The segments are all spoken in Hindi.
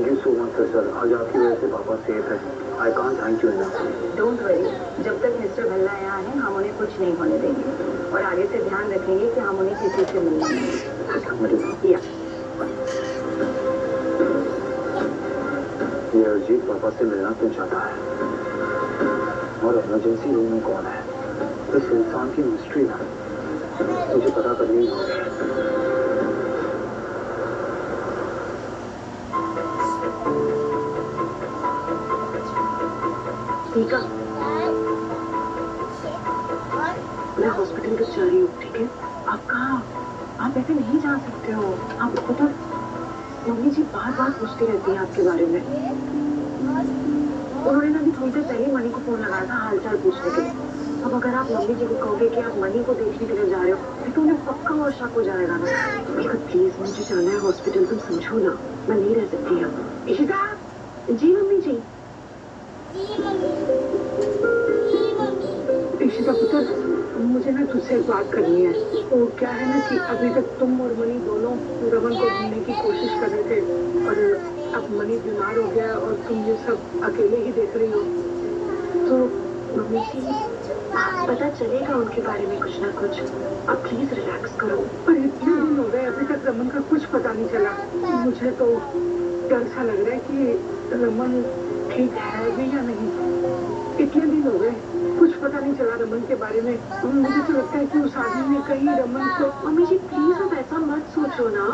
Thank you so much sir. आज आपकी वजह से पापा सेफ है। I can't thank you enough. Don't worry, जब तक मिस्टर भल्ला यहाँ है हम उन्हें कुछ नहीं होने देंगे और आगे से ध्यान रखेंगे कि हम उन्हें किसी से मिलने देंगे। ये अजीत पापा से मिलना क्यों चाहता है और इमरजेंसी रूम में कौन है? इस इंसान की मिस्ट्री ना मुझे पता करनी होगी। ठीक है, मैं हॉस्पिटल तक जा रही हूँ। ठीक है, आप कहाँ? आप ऐसे नहीं जा सकते हो। आप खुद मम्मी जी बार बार पूछती रहती है आपके बारे में। उन्होंने ना भी थोड़ी देर पहले मनी को फोन लगाया था हाल चाल पूछने के लिए। अब अगर आप मम्मी जी को कहोगे कि आप मनी को देखने के लिए जा रहे हो तो उन्हें पक्का और शक हो जाएगा ना। प्लीज मुझे जाना है हॉस्पिटल, तुम समझो ना, मैं नहीं रह सकती यहाँ। इशिता। जी मम्मी जी। इशिता पुत्र, मुझे ना तुझसे एक बात करनी है। वो क्या है ना कि अभी तक तुम और मनी दोनों रमन को ढूंढने की कोशिश कर रहे थे और अब मनी बीमार हो गया और तुम ये सब अकेले ही देख रही हो। तो मम्मी जी पता चलेगा उनके बारे में कुछ ना कुछ। अब प्लीज रिलैक्स करो। पर इतने दिन हो गए अभी तक रमन का कुछ पता नहीं चला। मुझे तो डर सा लग रहा है कि रमन ठीक है भी या नहीं। इतने दिन हो गए कुछ पता नहीं चला रमन के बारे में। मुझे तो लगता है कि उस आदमी ने कहीं रमन को। मम्मी जी प्लीज अब ऐसा मत सोचो ना,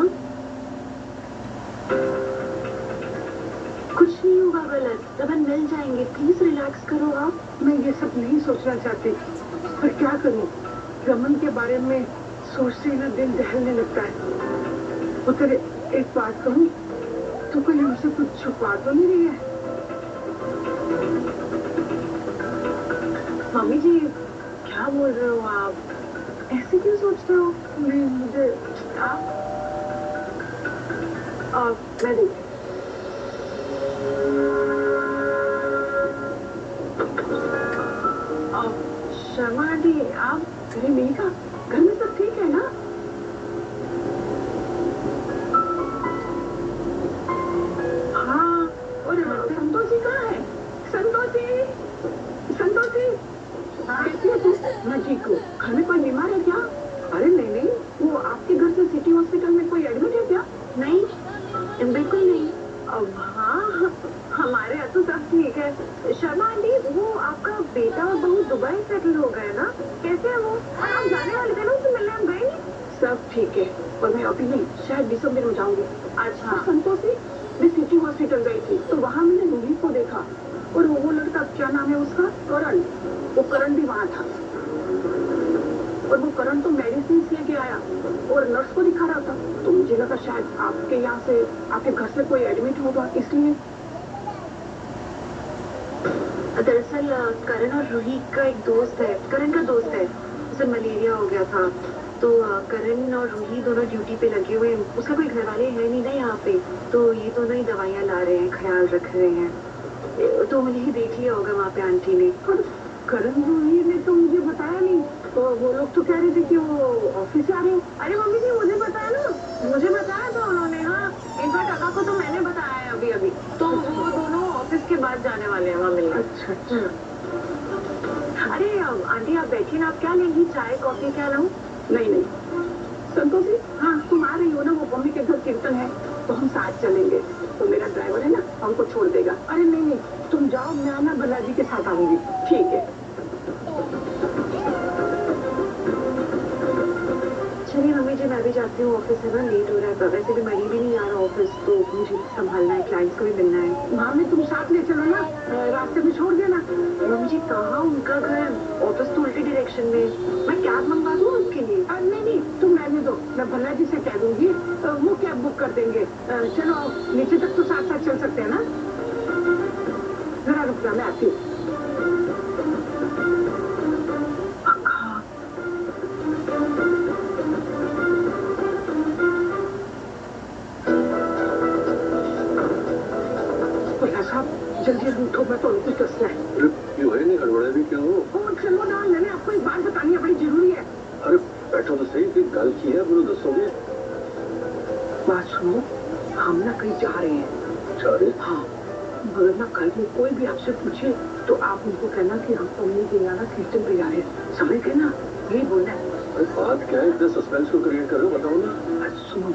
कुछ नहीं होगा गलत, रमन मिल जाएंगे। प्लीज रिलैक्स करो आप। मैं ये सब नहीं सोचना चाहती पर क्या करूं, रमन के बारे में सोचते ही ना दिल दहलने लगता है। वो तेरे एक बात कहूं, तो कोई हमसे कुछ छुपा तो नहीं रही है? मम्मी जी क्या बोल रहे हो आप? ऐसे क्यों सोचते हो? नहीं मुझे मैं देखती। शर्मा आंटी आप घरे नहीं था? घर में सब ठीक है ना? हाँ, और संतोषी कहाँ है? संतोषी, संतोषी, मैं ठीक हूँ। घर में कोई बीमार है क्या? अरे नहीं नहीं, वो आपके घर से सिटी हॉस्पिटल में कोई एडमिट है क्या? नहीं, बिल्कुल नहीं। अब हाँ, हमारे यहाँ तो सब ठीक है। शर्मा आंटी, वो आपका बेटा और बहू दुबई सेटल हो गए ना? कैसे है वो? और आप जाने वाले थे ना उससे मिलने, हम गए नहीं? सब ठीक है और मैं अभी नहीं, शायद दिसंबर में जाऊंगी। अच्छा। संतोषी, मैं सिटी हॉस्पिटल गई थी तो वहाँ मैंने रूही को देखा और वो लड़का क्या नाम है उसका, करण। वो करण भी वहाँ था और वो करण तो मेडिसिन लेके आया और नर्स को दिखा रहा था। तो मुझे लगा शायद आपके यहाँ से, आपके घर से कोई एडमिट होगा इसलिए। दरअसल करण और रूही का एक दोस्त है, करण का दोस्त है, उसे मलेरिया हो गया था। तो करण और रूही दोनों ड्यूटी पे लगे हुए हैं। उसका कोई घर वाले है नहीं ना यहाँ पे, तो ये दोनों ही दवाइयाँ ला रहे हैं, ख्याल रख रहे हैं। तो मुझे ही देख लिया होगा वहाँ पे आंटी ने। करण रूही ने तो मुझे बताया नहीं। तो वो लोग तो कह रहे थे कि वो ऑफिस से आ रहे हैं। अरे मम्मी जी मुझे बताया ना, मुझे बताया था उन्होंने। हाँ, इनफैक्ट अका को तो मैंने बताया है अभी अभी। तो वो दोनों ऑफिस के बाद जाने वाले हैं वहाँ मिलने। अच्छा अच्छा। अरे आंटी आप बैठिए ना, आप क्या लेंगी, चाय कॉफी क्या लाऊं? नहीं नहीं संतोषी, हाँ तुम आ रही हो ना, वो मम्मी के घर कीर्तन है तो हम साथ चलेंगे। तो मेरा ड्राइवर है ना, हमको छोड़ देगा। अरे नहीं नहीं, तुम जाओ, मैं आना बालाजी के साथ आऊंगी। ठीक है। चलिए मम्मी जी मैं भी जाती हूँ, ऑफिस है ना, लेट हो रहा है। वैसे भी मरी भी नहीं आ रहा ऑफिस, तो मुझे संभालना है, क्लाइंट्स को भी मिलना है। मामी तुम साथ ले चलो ना, रास्ते में छोड़ देना। मम्मी जी कहाँ उनका घर? ऑफिस तो उल्टी डायरेक्शन में। मैं कैब मंगवा दूँ आपके लिए? नहीं नहीं, तुम रहने दो, मैं बालाजी से कह दूंगी, वो कैब बुक कर देंगे। चलो नीचे तक तो साथ साथ चल सकते हैं ना। जरा रुकना, मैं आती हूँ। जल्दी उठो, मैं तो कुछ कसना है। क्यों है नहीं हड़बड़े भी क्यों? चलो ना, मैंने आपको एक बात बतानी है, बड़ी जरूरी है। अरे बैठो तो सही, कोई गल की है बोलो, दसोगे? बात सुनो, हम ना कहीं जा रहे हैं अच्छा अरे हाँ, मगर ना कल में कोई भी आपसे पूछे तो आप उनको कहना कि हम मम्मी के यहाँ ना कीर्तन पे जा रहे हैं, समझ गए ना? यही बोलना है। अरे बात क्या है, इतने सस्पेंस को क्रिएट कर रहे हो, बताओ ना। आज सुनो,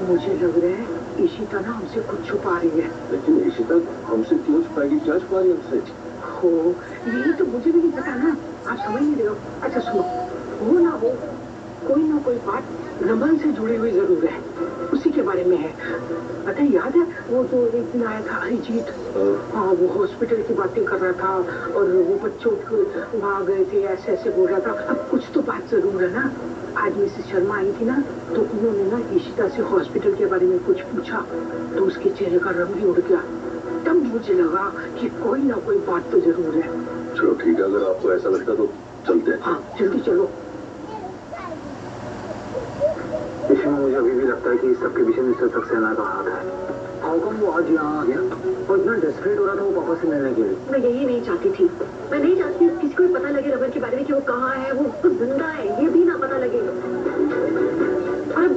मुझे लग रहा है ईशिता ना हमसे कुछ छुपा रही है। लेकिन ईशिता हमसे क्यों छुपाएगी, क्या छुपा रही है हमसे? हो, यही तो मुझे भी नहीं पता ना, आप समझ नहीं रहे हो। अच्छा सुनो, वो ना हो, कोई ना कोई बात रमन से जुड़ी हुई जरूर है, उसी के बारे में है। पता है, याद है वो जो एक दिन आया था अरिजीत? हाँ, वो हॉस्पिटल की बातें कर रहा था और वो बच्चों को वहाँ गए थे, ऐसे ऐसे बोल रहा था। अब कुछ तो बात जरूर है ना। आज मिसेस शर्मा आई थी ना, तो उन्होंने ना ईशिता से हॉस्पिटल के बारे में कुछ पूछा, तो उसके चेहरे का रंग ही उड़ गया। तब मुझे लगा कि कोई ना कोई बात तो जरूर है। चलो ठीक है, अगर आपको ऐसा लगता तो चलते हैं। हाँ, जल्दी चलो। इसमें मुझे अभी भी लगता है कि इस सबके पीछे मिस्टर सक्सेना का हाथ है। हाउ कम वो आज यहाँ आ गया और इतना डेस्परेट हो रहा था वो पापा से मिलने के लिए? मैं यही नहीं चाहती थी। मैं नहीं चाहती किसी को भी पता लगे रमन के बारे में कि वो कहाँ है, वो जिंदा है, ये भी ना पता लगे। और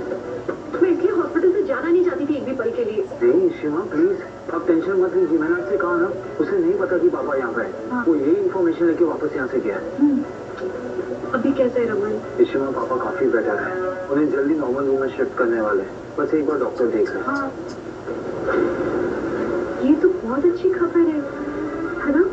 मैं इसलिए हॉस्पिटल से जाना नहीं चाहती थी एक भी पल के लिए। नहीं शिमा प्लीज, आप टेंशन मत लीजिए। मैंने आपसे कहा ना, उसे नहीं पता कि पापा यहाँ पे है। हाँ। वो यही इन्फॉर्मेशन लेके वापस यहाँ से गया है। अभी कैसे है रमन? शिमा पापा काफी बेटर है, उन्हें जल्दी नॉर्मल रूम में शिफ्ट करने वाले हैं। बस एक बार डॉक्टर देख रहे हैं। हाँ, ये तो बहुत अच्छी खबर है ना?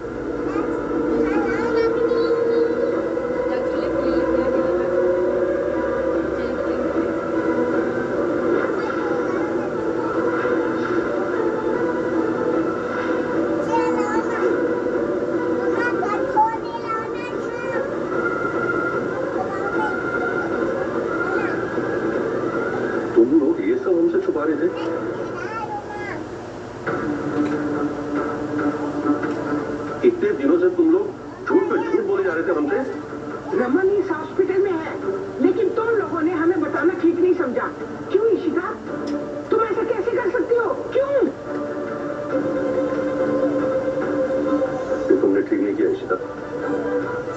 तुम लोग ये सब हमसे छुपा रहे थे? इतने दिनों से तुम लोग झूठ पे झूठ बोले जा रहे थे हमसे। रमन इस हॉस्पिटल में है, लेकिन तुम लोगों ने हमें बताना ठीक नहीं समझा। क्यों ईशिता, तुम ऐसा कैसे कर सकती हो? क्यों? ये तुमने ठीक नहीं किया ईशिता,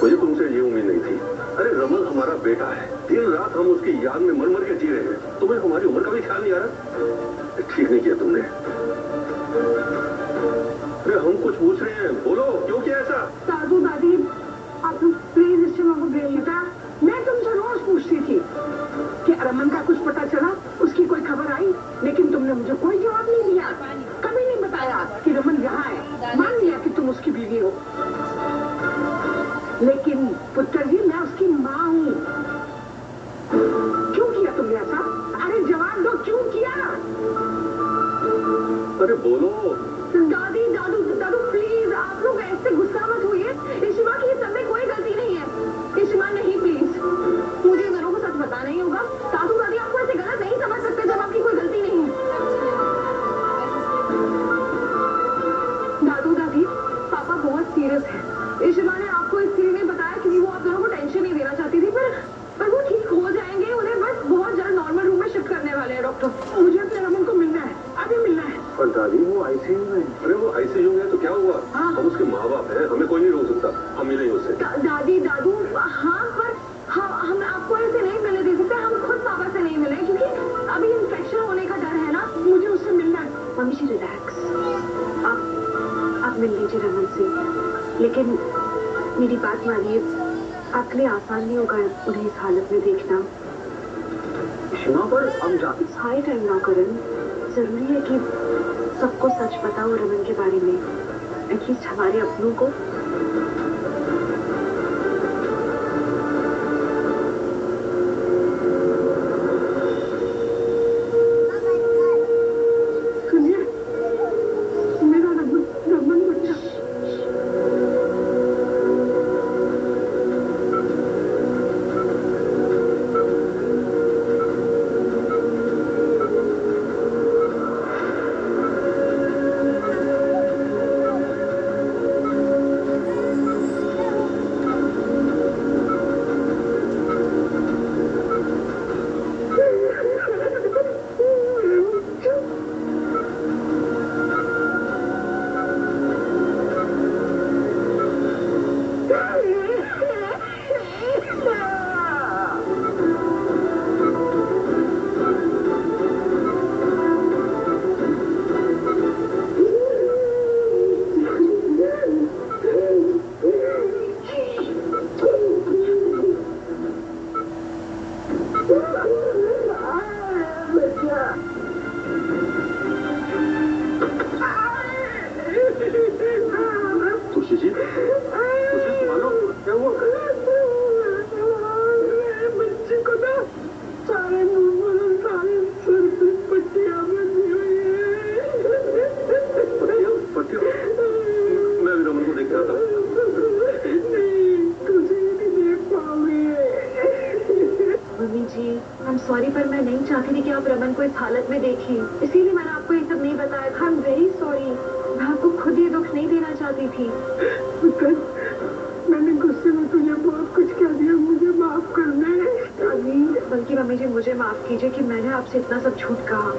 मुझे तुमसे ये उम्मीद नहीं थी। अरे रमन हमारा बेटा है, दिन रात हम उसकी याद में मर मर के जी रहे हैं। तुम्हें हमारी उम्र का भी ख्याल नहीं आ रहा? ठीक नहीं किया तुमने। अरे हम कुछ पूछ रहे हैं, बोलो क्यों किया ऐसा? दादू दादी, आप प्लीज इस को भेजिएगा। मैं तुमसे रोज पूछती थी कि रमन का कुछ पता चला, उसकी कोई खबर आई, लेकिन तुमने मुझे कोई जवाब नहीं दिया। कभी नहीं बताया कि रमन यहाँ है। मान लिया कि तुम उसकी बीवी हो, लेकिन पुत्र जी मैं उसकी माँ हूँ। क्यों किया तुमने ऐसा? अरे जवाब दो, क्यों किया? अरे बोलो। दादी दादू दादू प्लीज, आप लोग ऐसे गुस्सा मत होइए। इशिमा की सब में कोई गलती नहीं है। इशिमा नहीं, प्लीज मुझे दोनों को सच बताना ही होगा। दादू दादी आपको ऐसे गलत नहीं समझ सकते जब आपकी कोई गलती नहीं है। दादू दादी, पापा बहुत सीरियस है। इशिमा ने आपको इसलिए नहीं बताया क्योंकि वो आप दोनों को टेंशन नहीं देना चाहती थी, पर वो ठीक हो जाएंगे। उन्हें बस बहुत जल्द नॉर्मल रूम में शिफ्ट करने वाले हैं डॉक्टर। मुझे अपने रमन को मिलना है, अभी मिलना है। पर दादी वो आईसीयू में। अरे वो आईसीयू में है तो क्या हुआ? हाँ। हम उसके माँ बाप हैं, हमें कोई नहीं रोक सकता। हम मिलेंगे उससे। दादी दादू, हाँ, पर हम आपको ऐसे नहीं मिलने दे सकते। हम खुद पापा से नहीं मिले क्योंकि अभी इन्फेक्शन होने का डर है ना। मुझे उससे मिलना है। मम्मी जी रिलैक्स, आप मिल लीजिए रमन से, लेकिन मेरी बात मानिए, आपके लिए आसान नहीं होगा उन्हें इस हालत में देखना। शिमा पर हम जा इट्स हाई टाइम ना करण। जरूरी है कि सबको सच पता हो रमन के बारे में, एटलीस्ट हमारे अपनों को। सुनिए, मेरा रमन बच्चा। आपको इस हालत में देखी, इसीलिए मैंने आपको ये सब नहीं बताया था। आई एम वेरी सॉरी, मैं आपको खुद ये दुख नहीं देना चाहती थी। पुत्र, मैंने गुस्से में तुझे बहुत कुछ कह दिया, मुझे माफ कर दे। बल्कि मम्मी जी मुझे माफ कीजिए कि मैंने आपसे इतना सब झूठ कहा।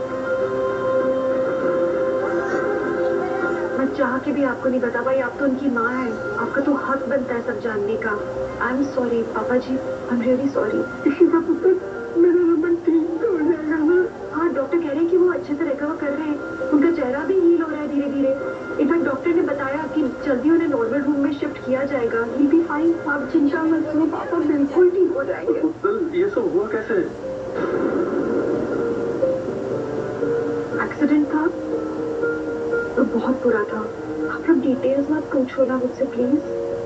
मैं चाह के भी आपको नहीं बता पाई, आप तो उनकी माँ है, आपका तो हक बनता है सब जानने का। आई एम सॉरी पापा जी, I am really sorry. Ishika पुत्र, मेरा रमन ठीक हो जाएगा ना? हाँ, डॉक्टर कह रहे हैं कि वो अच्छे से रिकवर कर रहे हैं, उनका चेहरा भी हील हो रहा है धीरे धीरे। इनफैक्ट डॉक्टर ने बताया कि जल्दी उन्हें नॉर्मल रूम में शिफ्ट किया जाएगा। ही बी फाइन, आप चिंता मत करो, पापा बिल्कुल ठीक हो जाएंगे। उत्पल, ये सब हुआ कैसे? एक्सीडेंट था तो बहुत बुरा था। आप लोग डिटेल्स मत पूछो ना मुझसे प्लीज।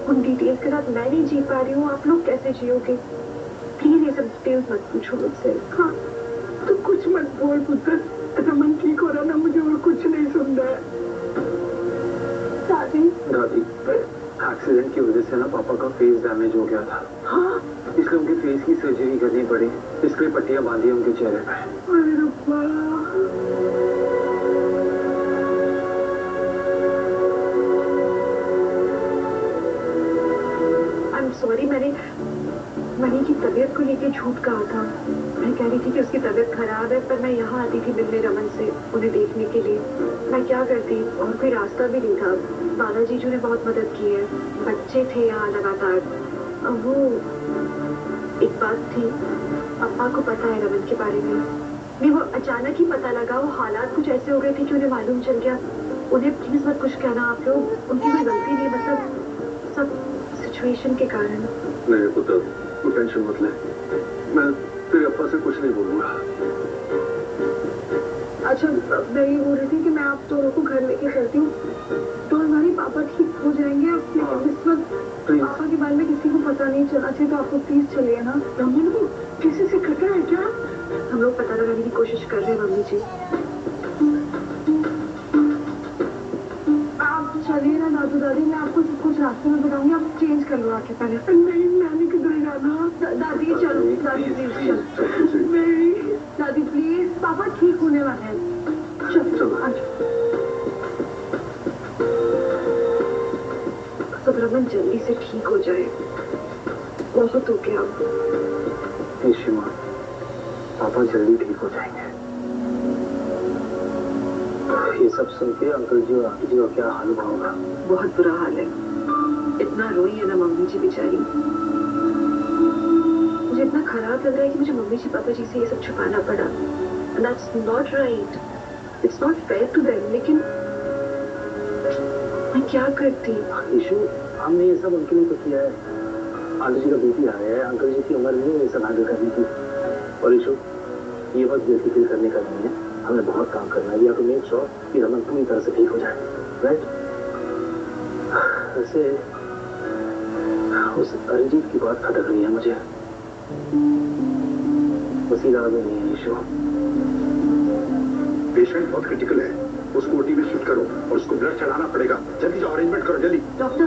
उन डिटेल्स के साथ मैं नहीं जी पा रही हूँ, आप लोग कैसे जियोगे? प्लीज ये सब डिटेल्स मत पूछो मुझसे। हाँ, तो कुछ मत बोल पुत्र, रमन ठीक हो रहा ना, मुझे और कुछ नहीं सुनना है। दादी एक्सीडेंट की वजह से ना पापा का फेस डैमेज हो गया था। हाँ, इसलिए उनके फेस की सर्जरी करनी पड़ी, इसलिए पट्टियां बांधी उनके चेहरे पे। अरे रब्बा। आई एम सॉरी, मैंने मनी की तबीयत को लेकर झूठ कहा था। मैं कह रही थी कि उसकी तबीयत खराब है, पर मैं यहाँ आती थी मिलने रमन से, उन्हें देखने के लिए। मैं क्या करती, और कोई रास्ता भी नहीं था। बालाजी जी ने बहुत मदद की है, बच्चे थे यहाँ लगातार। वो एक बात थी, पापा को पता है रमन के बारे में। नहीं, वो अचानक ही पता लगा, वो हालात कुछ ऐसे हो गए थे कि उन्हें मालूम चल गया। उन्हें प्लीज मत कुछ कहना आप लोग, उनकी कोई गलती नहीं, मतलब सब सिचुएशन के कारण। मेरे पुत्र, तू टेंशन मत ले, मैं तेरे अप्पा से कुछ नहीं बोलूंगा। अच्छा, मैं ये बोल रही थी कि मैं आप दोनों को घर लेके चलती हूँ, तो हमारे पापा ठीक हो जाएंगे। लेकिन इस वक्त पापा के बारे में किसी को पता नहीं चलना चाहिए, तो आपको प्लीज चलिए ना। रमन को किसी से खतरा है क्या? हम लोग पता लगाने की कोशिश कर रहे हैं मम्मी जी। आप चलिए ना दादू दादी, मैं आपको सब कुछ रास्ते में बताऊंगी, आप चेंज कर लो आके पहले। नहीं, मैंने किधर जाना? दादी चलो, दादी प्लीज चलो। नहीं दादी प्लीज, पापा ठीक होने वाले हैं। चलो सब रमन जल्दी से ठीक हो जाए, बहुत हो गया। शिमा, पापा जल्दी ठीक हो जाएंगे। ये सब सुन के अंकल जी और आंटी जी का क्या हाल होगा? बहुत बुरा हाल है, इतना रोई है ना मम्मी जी बेचारी। मुझे इतना खराब लग रहा है कि मुझे मम्मी जी पापा जी से ये सब छुपाना पड़ा। That's not right. It's not fair to them. लेकिन मैं क्या करती? इशू, हमने ये सब उनके लिए तो किया है। आंटी जी का बीपी आ गया है, अंकल जी की उम्र नहीं है ये सब हैंडल करने की। और इशू, ये वक्त बेटी फील करने का नहीं है, हमें बहुत काम करना है। या तो मेक श्योर कि रमन पूरी तरह से ठीक हो जाए, राइट? वैसे उस अरिजीत की बात खटक रही है मुझे। वसीला भी नहीं है इशू। पेशेंट बहुत क्रिटिकल है, उसको ओटी में शिफ्ट करो और उसको ब्लड चढ़ाना पड़ेगा। जल्दी जाओ, अरेंजमेंट करो जल्दी। डॉक्टर,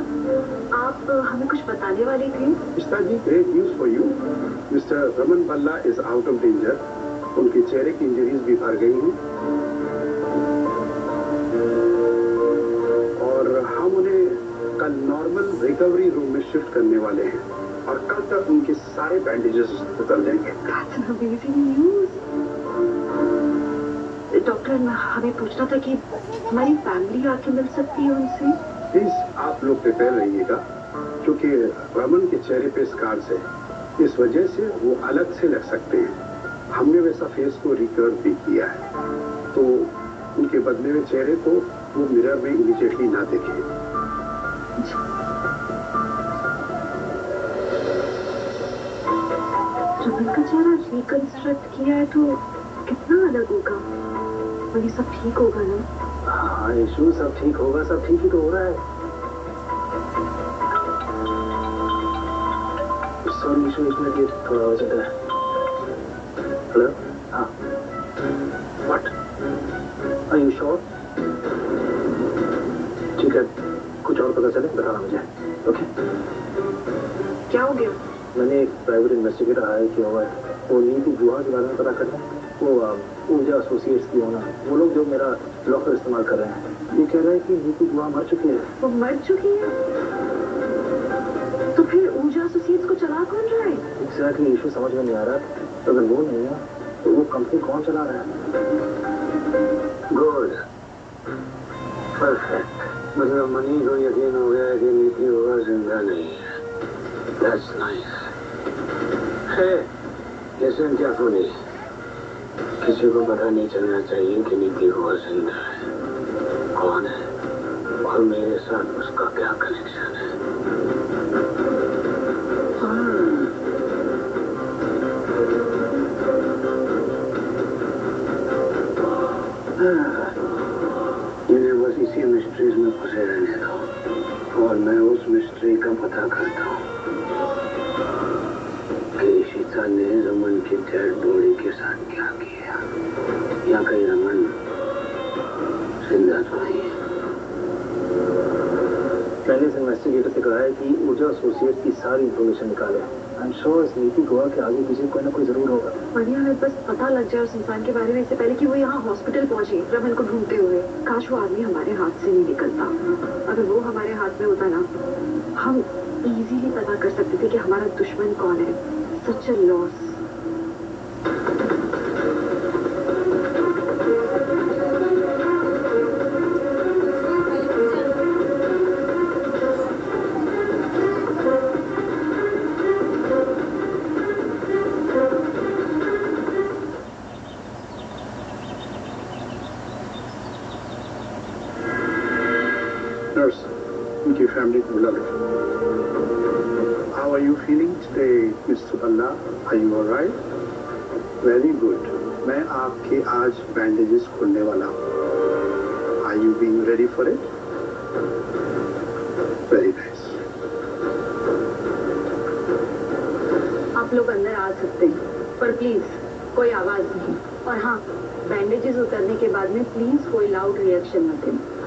आप हमें कुछ बताने वाले थे? Mister ji, great news for you. Mister Raman Balla is out of danger. उनके चेहरे की इंजरीज भी भर गई हैं और हम उन्हें कल नॉर्मल रिकवरी रूम में शिफ्ट करने वाले हैं और कल तक उनके सारे बैंडेजेस उतर जाएंगे। That's an amazing news. Doctor, हमें पूछना था कि हमारी फैमिली आके मिल सकती है उनसे? प्लीज आप लोग प्रिपेयर रहिएगा, क्योंकि रमन के चेहरे पे स्कार्स है, इस वजह से वो अलग से लग सकते हैं। हमने वैसा फेस को रिकवर भी किया है, तो उनके बदले हुए चेहरे को वो मिरर में इमीडिएटली ना देखें। रमन का चेहरा रिकंस्ट्रक्ट किया है तो कितना अलग होगा? और ये सब ठीक होगा ना? हाँ इशू, सब ठीक होगा, सब ठीक ही तो हो रहा है। सॉरी इशू, एक मिनट, ये थोड़ा हो जाता है। हेलो, हाँ, व्हाट, आर यू श्योर? ठीक है, कुछ और पता चले बताना मुझे, ओके? क्या हो गया? मैंने एक प्राइवेट इन्वेस्टिगेटर हायर किया हुआ है, वो नीति गुहा के बारे में पता करना है। वो ऊर्जा एसोसिएट्स की ओनर, वो लोग जो मेरा लॉकर इस्तेमाल कर रहे हैं, ये कह रहे हैं कि नीति गुहा मर चुकी है। वो मर चुकी है? तो फिर ऊर्जा एसोसिएट्स को चला कौन रहा है? एग्जैक्टली इशू समझ में नहीं आ रहा। तो अगर वो नहीं है तो वो कंपनी कौन चला रहा है? Good, perfect. मतलब मनी को यकीन हो गया कि नीति होगा जिंदा नहीं है। That's nice. है लिसन केयरफुली, किसी को पता नहीं चलना चाहिए कि नीति होगा जिंदा है, कौन है और मेरे साथ उसका क्या कनेक्शन है। इन्हें बस इसी मिस्ट्रीज में फंसे रहने दो और मैं उस मिस्ट्री का पता करता हूँ कि इशिता ने रमन की डेड बॉडी के साथ क्या किया, या कहीं रमन जिंदा तो नहीं है। मैंने इस इन्वेस्टिगेटर से कहा है कि ऊर्जा एसोसिएट्स की सारी इंफॉर्मेशन निकाले। आई एम श्योर इस नीति गुहा के आगे पीछे कोई ना कोई जरूर होगा। बढ़िया है, बस पता लग जाए उस इंसान के बारे में इससे पहले कि वो यहाँ हॉस्पिटल पहुंचे रमन को ढूंढते हुए। काश वो आदमी हमारे हाथ से नहीं निकलता। अगर वो हमारे हाथ में होता ना, हम इजीली पता कर सकते थे कि हमारा दुश्मन कौन है। सच अ लॉस। Nurse, उनकी फैमिली को बुला लो। How are you feeling today, Miss Suballa? Are you all right? Very good. मैं आपके आज बैंडेजेस खोलने वाला हूँ। Are you being ready for it? Very nice. आप लोग अंदर आ सकते हैं, पर प्लीज कोई आवाज नहीं। और हाँ, बैंडेजेस उतरने के बाद में प्लीज कोई लाउड रिएक्शन मत देना।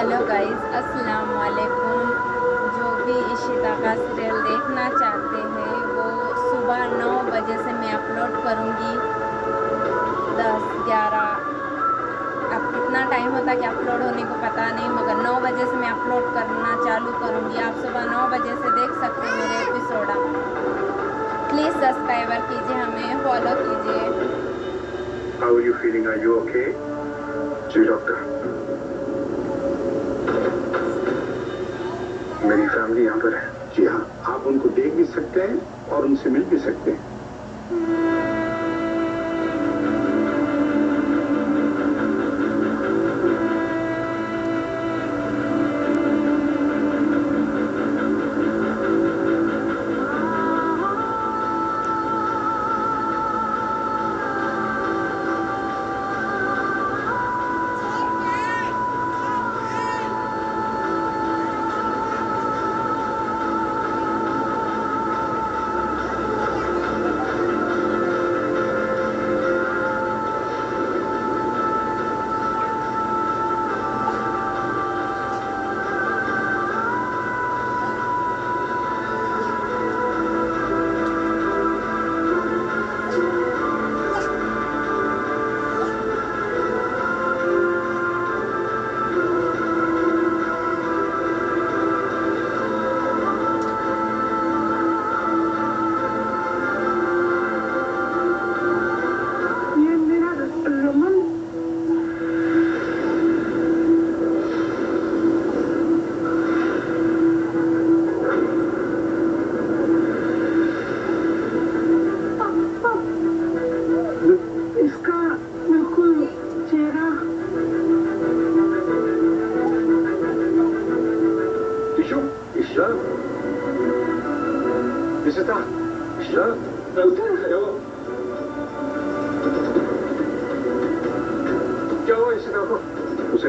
हेलो गाइस, अस्सलाम वालेकुम। जो भी इशिता का सीरियल देखना चाहते हैं वो सुबह 9 बजे से मैं अपलोड करूँगी। 10-11 अब कितना टाइम होता है कि अपलोड होने को पता नहीं, मगर 9 बजे से मैं अपलोड करना चालू करूँगी। आप सुबह 9 बजे से देख सकते हैं मेरे एपिसोड। प्लीज़ सब्सक्राइबर कीजिए, हमें फॉलो कीजिए। How are you feeling? Are you okay? जी डॉक्टर, मेरी फैमिली यहाँ पर है। जी हाँ, आप उनको देख भी सकते हैं और उनसे मिल भी सकते हैं।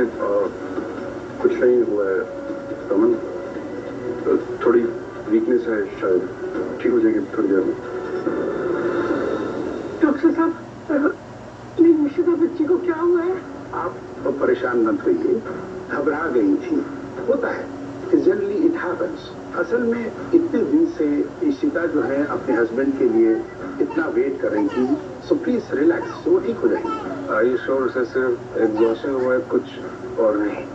से कुछ नहीं हुआ है रमन, थोड़ी वीकनेस है, शायद ठीक हो जाएगी थोड़ी देर में। डॉक्टर साहब, मेरी मुर्शिदा बच्ची को क्या हुआ है? आप परेशान मत होइए, घबरा गई थी, होता है, जनरली इट हैपेंस। असल में इतने दिन से इशिता जो है अपने हस्बैंड के लिए इतना वेट कर रही थी, सो प्लीज रिलैक्स, वो ठीक हो जाएगी। आई श्योर से सिर्फ एग्जॉशन हुआ है, कुछ और नहीं।